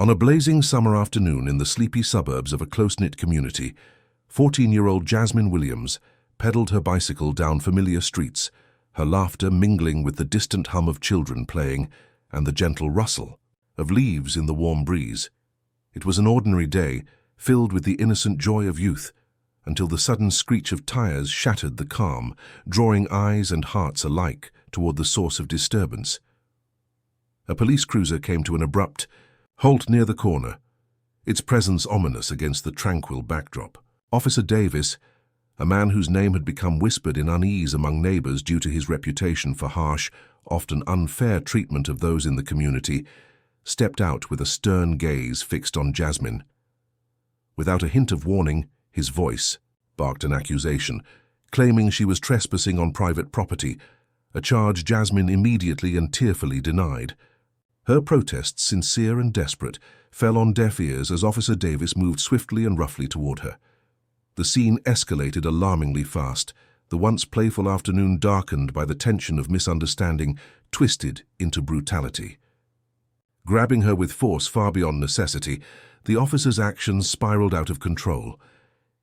On a blazing summer afternoon in the sleepy suburbs of a close-knit community, 14-year-old Jasmine Williams pedaled her bicycle down familiar streets, her laughter mingling with the distant hum of children playing and the gentle rustle of leaves in the warm breeze. It was an ordinary day, filled with the innocent joy of youth, until the sudden screech of tires shattered the calm, drawing eyes and hearts alike toward the source of disturbance. A police cruiser came to an abrupt halt near the corner, its presence ominous against the tranquil backdrop. Officer Davis, a man whose name had become whispered in unease among neighbors due to his reputation for harsh, often unfair treatment of those in the community, stepped out with a stern gaze fixed on Jasmine. Without a hint of warning, his voice barked an accusation, claiming she was trespassing on private property, a charge Jasmine immediately and tearfully denied. Her protests, sincere and desperate, fell on deaf ears as Officer Davis moved swiftly and roughly toward her. The scene escalated alarmingly fast. The once playful afternoon, darkened by the tension of misunderstanding, twisted into brutality. Grabbing her with force far beyond necessity, the officer's actions spiraled out of control.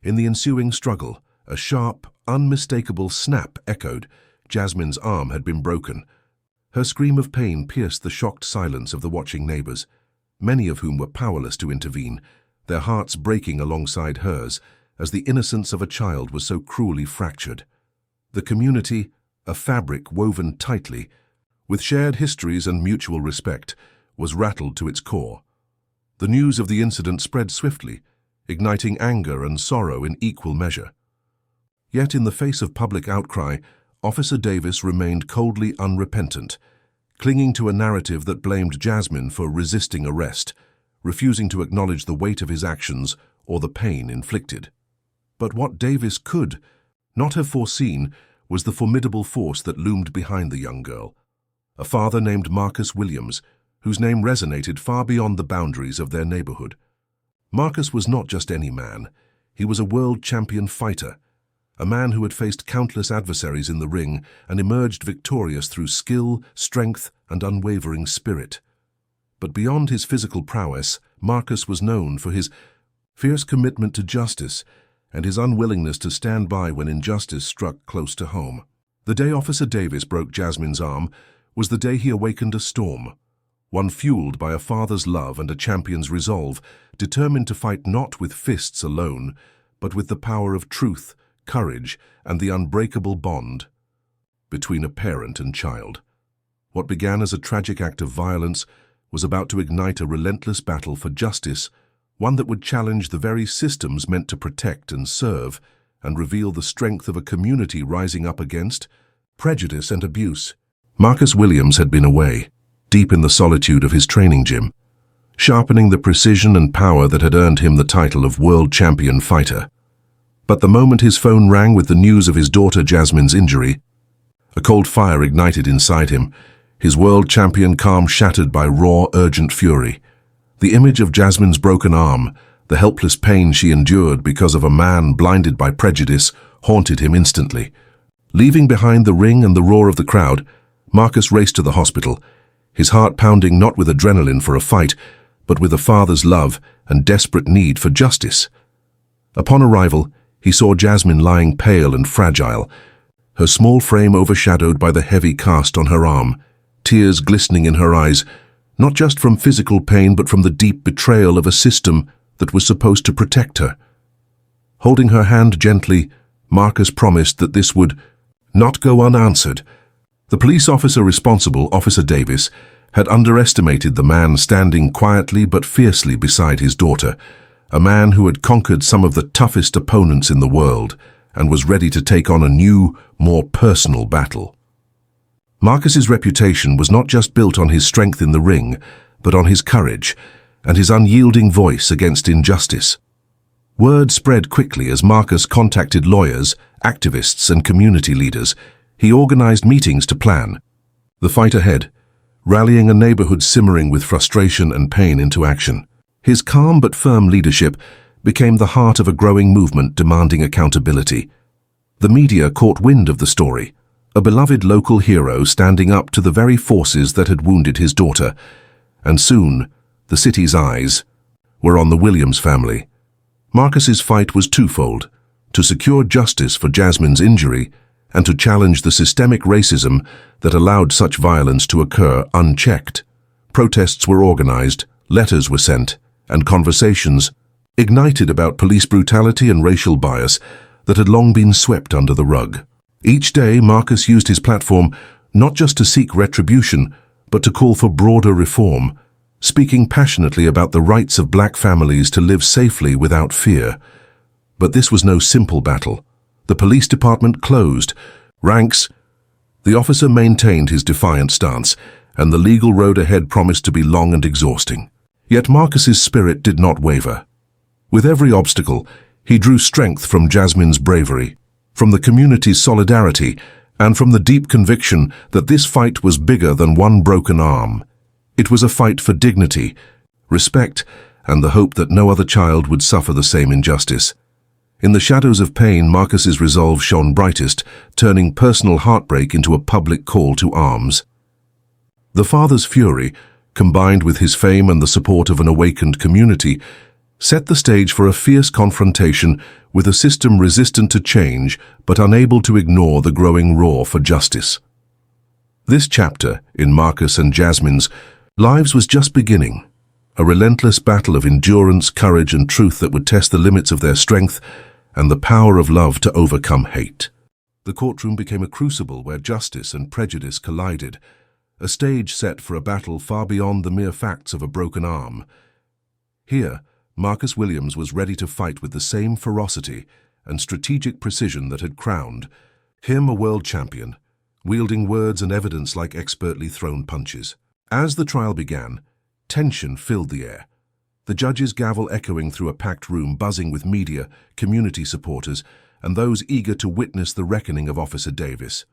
In the ensuing struggle, a sharp, unmistakable snap echoed. Jasmine's arm had been broken. Her scream of pain pierced the shocked silence of the watching neighbors, many of whom were powerless to intervene, their hearts breaking alongside hers, as the innocence of a child was so cruelly fractured. The community, a fabric woven tightly, with shared histories and mutual respect, was rattled to its core. The news of the incident spread swiftly, igniting anger and sorrow in equal measure. Yet in the face of public outcry, Officer Davis remained coldly unrepentant, clinging to a narrative that blamed Jasmine for resisting arrest, refusing to acknowledge the weight of his actions or the pain inflicted. But what Davis could not have foreseen was the formidable force that loomed behind the young girl. A father named Marcus Williams, whose name resonated far beyond the boundaries of their neighborhood. Marcus was not just any man. He was a world champion fighter, a man who had faced countless adversaries in the ring and emerged victorious through skill, strength, and unwavering spirit. But beyond his physical prowess, Marcus was known for his fierce commitment to justice and his unwillingness to stand by when injustice struck close to home. The day Officer Davis broke Jasmine's arm was the day he awakened a storm, one fueled by a father's love and a champion's resolve, determined to fight not with fists alone, but with the power of truth, courage, and the unbreakable bond between a parent and child. What began as a tragic act of violence was about to ignite a relentless battle for justice, one that would challenge the very systems meant to protect and serve, and reveal the strength of a community rising up against prejudice and abuse. Marcus Williams had been away, deep in the solitude of his training gym, sharpening the precision and power that had earned him the title of world champion fighter. But the moment his phone rang with the news of his daughter Jasmine's injury, a cold fire ignited inside him, his world champion calm shattered by raw, urgent fury. The image of Jasmine's broken arm, the helpless pain she endured because of a man blinded by prejudice, haunted him instantly. Leaving behind the ring and the roar of the crowd, Marcus raced to the hospital, his heart pounding not with adrenaline for a fight, but with a father's love and desperate need for justice. Upon arrival, he saw Jasmine lying pale and fragile, her small frame overshadowed by the heavy cast on her arm, tears glistening in her eyes, not just from physical pain but from the deep betrayal of a system that was supposed to protect her. Holding her hand gently, Marcus promised that this would not go unanswered. The police officer responsible, Officer Davis, had underestimated the man standing quietly but fiercely beside his daughter, a man who had conquered some of the toughest opponents in the world and was ready to take on a new, more personal battle. Marcus's reputation was not just built on his strength in the ring, but on his courage and his unyielding voice against injustice. Word spread quickly as Marcus contacted lawyers, activists, and community leaders. He organized meetings to plan the fight ahead, rallying a neighborhood simmering with frustration and pain into action. His calm but firm leadership became the heart of a growing movement demanding accountability. The media caught wind of the story, a beloved local hero standing up to the very forces that had wounded his daughter, and soon The city's eyes were on the Williams family. Marcus's fight was twofold: to secure justice for Jasmine's injury and to challenge the systemic racism that allowed such violence to occur unchecked. Protests were organized, letters were sent, and conversations ignited about police brutality and racial bias that had long been swept under the rug. Each day, Marcus used his platform not just to seek retribution, but to call for broader reform, speaking passionately about the rights of black families to live safely without fear. But this was no simple battle. The police department closed ranks. The officer maintained his defiant stance, and the legal road ahead promised to be long and exhausting. Yet Marcus's spirit did not waver. With every obstacle, he drew strength from Jasmine's bravery, from the community's solidarity, and from the deep conviction that this fight was bigger than one broken arm. It was a fight for dignity, respect, and the hope that no other child would suffer the same injustice. In the shadows of pain, Marcus's resolve shone brightest, turning personal heartbreak into a public call to arms. The father's fury, combined with his fame and the support of an awakened community, set the stage for a fierce confrontation with a system resistant to change but unable to ignore the growing roar for justice. This chapter in Marcus and Jasmine's lives was just beginning, a relentless battle of endurance, courage, and truth that would test the limits of their strength and the power of love to overcome hate. The courtroom became a crucible where justice and prejudice collided, a stage set for a battle far beyond the mere facts of a broken arm. Here, Marcus Williams was ready to fight with the same ferocity and strategic precision that had crowned him a world champion, wielding words and evidence like expertly thrown punches. As the trial began, tension filled the air, the judge's gavel echoing through a packed room buzzing with media, community supporters, and those eager to witness the reckoning of Officer Davis.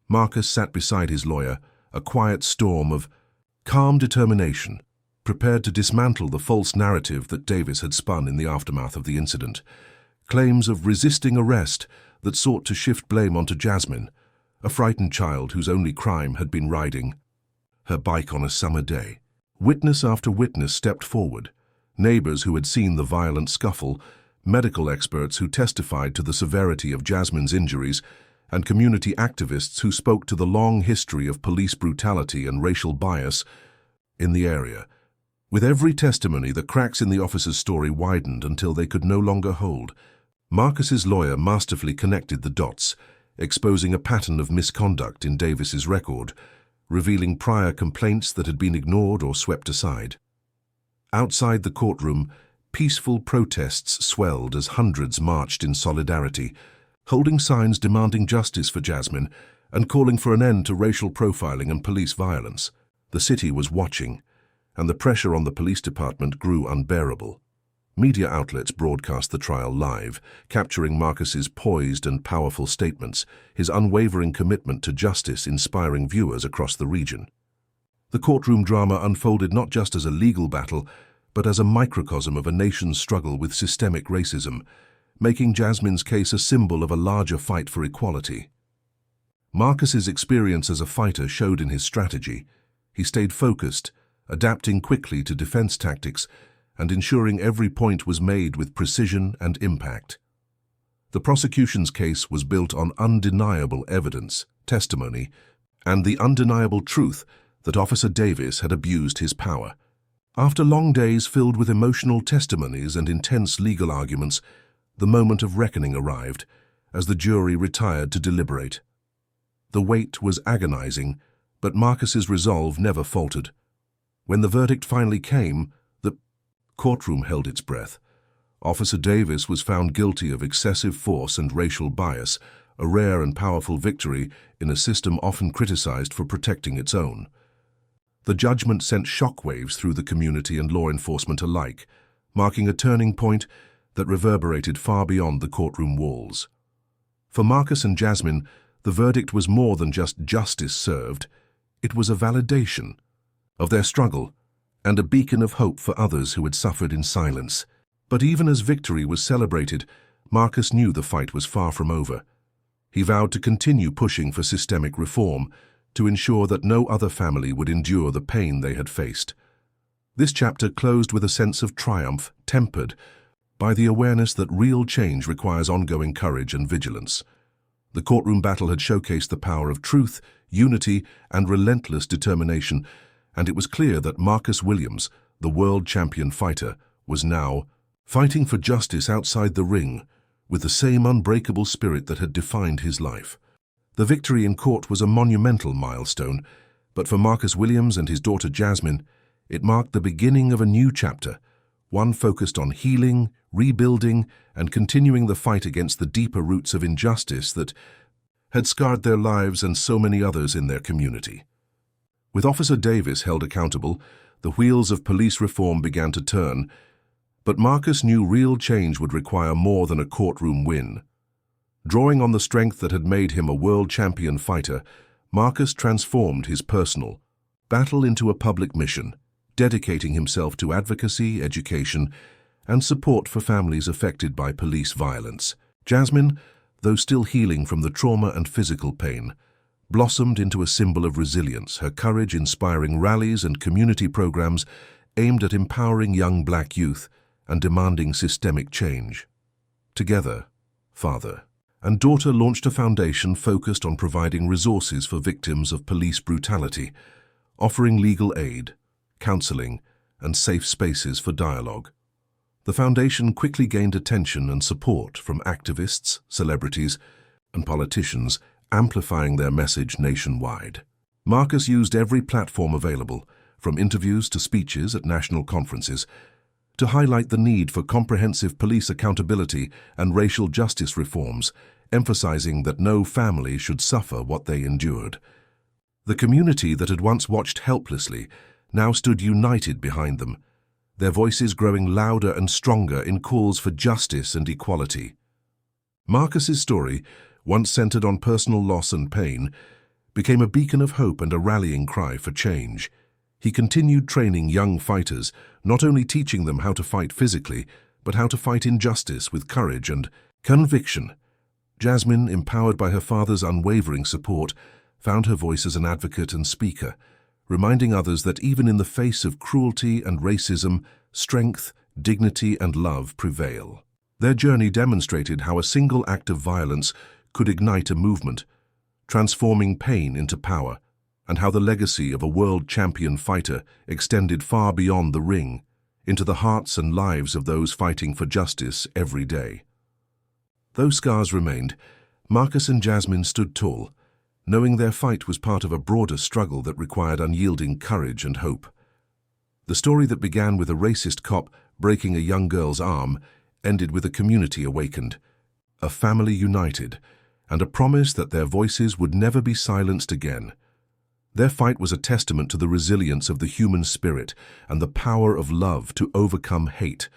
Marcus sat beside his lawyer, a quiet storm of calm determination, prepared to dismantle the false narrative that Davis had spun in the aftermath of the incident. Claims of resisting arrest that sought to shift blame onto Jasmine, a frightened child whose only crime had been riding her bike on a summer day. Witness after witness stepped forward, neighbors who had seen the violent scuffle, medical experts who testified to the severity of Jasmine's injuries, and community activists who spoke to the long history of police brutality and racial bias in the area. With every testimony, the cracks in the officer's story widened until they could no longer hold. Marcus's lawyer masterfully connected the dots, exposing a pattern of misconduct in Davis's record, revealing prior complaints that had been ignored or swept aside. Outside the courtroom, peaceful protests swelled as hundreds marched in solidarity, holding signs demanding justice for Jasmine and calling for an end to racial profiling and police violence. The city was watching, and the pressure on the police department grew unbearable. Media outlets broadcast the trial live, capturing Marcus's poised and powerful statements, his unwavering commitment to justice inspiring viewers across the region. The courtroom drama unfolded not just as a legal battle, but as a microcosm of a nation's struggle with systemic racism, making Jasmine's case a symbol of a larger fight for equality. Marcus's experience as a fighter showed in his strategy. He stayed focused, adapting quickly to defense tactics and ensuring every point was made with precision and impact. The prosecution's case was built on undeniable evidence, testimony, and the undeniable truth that Officer Davis had abused his power. After long days filled with emotional testimonies and intense legal arguments, the moment of reckoning arrived as the jury retired to deliberate. The wait was agonizing, but Marcus's resolve never faltered. When the verdict finally came, the courtroom held its breath. Officer Davis was found guilty of excessive force and racial bias, a rare and powerful victory in a system often criticized for protecting its own. The judgment sent shockwaves through the community and law enforcement alike, marking a turning point that reverberated far beyond the courtroom walls. For Marcus and Jasmine, the verdict was more than just justice served. It was a validation of their struggle and a beacon of hope for others who had suffered in silence. But even as victory was celebrated, Marcus knew the fight was far from over. He vowed to continue pushing for systemic reform, to ensure that no other family would endure the pain they had faced. This chapter closed with a sense of triumph, tempered by the awareness that real change requires ongoing courage and vigilance. The courtroom battle had showcased the power of truth, unity, and relentless determination, and it was clear that Marcus Williams, the world champion fighter, was now fighting for justice outside the ring with the same unbreakable spirit that had defined his life. The victory in court was a monumental milestone, but for Marcus Williams and his daughter Jasmine, it marked the beginning of a new chapter, one focused on healing, rebuilding, and continuing the fight against the deeper roots of injustice that had scarred their lives and so many others in their community. With Officer Davis held accountable, the wheels of police reform began to turn, but Marcus knew real change would require more than a courtroom win. Drawing on the strength that had made him a world champion fighter, Marcus transformed his personal battle into a public mission, dedicating himself to advocacy, education, and support for families affected by police violence. Jasmine, though still healing from the trauma and physical pain, blossomed into a symbol of resilience, her courage inspiring rallies and community programs aimed at empowering young black youth and demanding systemic change. Together, father and daughter launched a foundation focused on providing resources for victims of police brutality, offering legal aid, counseling, and safe spaces for dialogue. The foundation quickly gained attention and support from activists, celebrities, and politicians, amplifying their message nationwide. Marcus used every platform available, from interviews to speeches at national conferences, to highlight the need for comprehensive police accountability and racial justice reforms, emphasizing that no family should suffer what they endured. The community that had once watched helplessly now stood united behind them, their voices growing louder and stronger in calls for justice and equality. Marcus's story, once centered on personal loss and pain, became a beacon of hope and a rallying cry for change. He continued training young fighters, not only teaching them how to fight physically, but how to fight injustice with courage and conviction. Jasmine, empowered by her father's unwavering support, found her voice as an advocate and speaker, reminding others that even in the face of cruelty and racism, strength, dignity, and love prevail. Their journey demonstrated how a single act of violence could ignite a movement, transforming pain into power, and how the legacy of a world champion fighter extended far beyond the ring, into the hearts and lives of those fighting for justice every day. Though scars remained, Marcus and Jasmine stood tall, knowing their fight was part of a broader struggle that required unyielding courage and hope. The story that began with a racist cop breaking a young girl's arm ended with a community awakened, a family united, and a promise that their voices would never be silenced again. Their fight was a testament to the resilience of the human spirit and the power of love to overcome hate,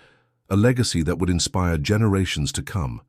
a legacy that would inspire generations to come.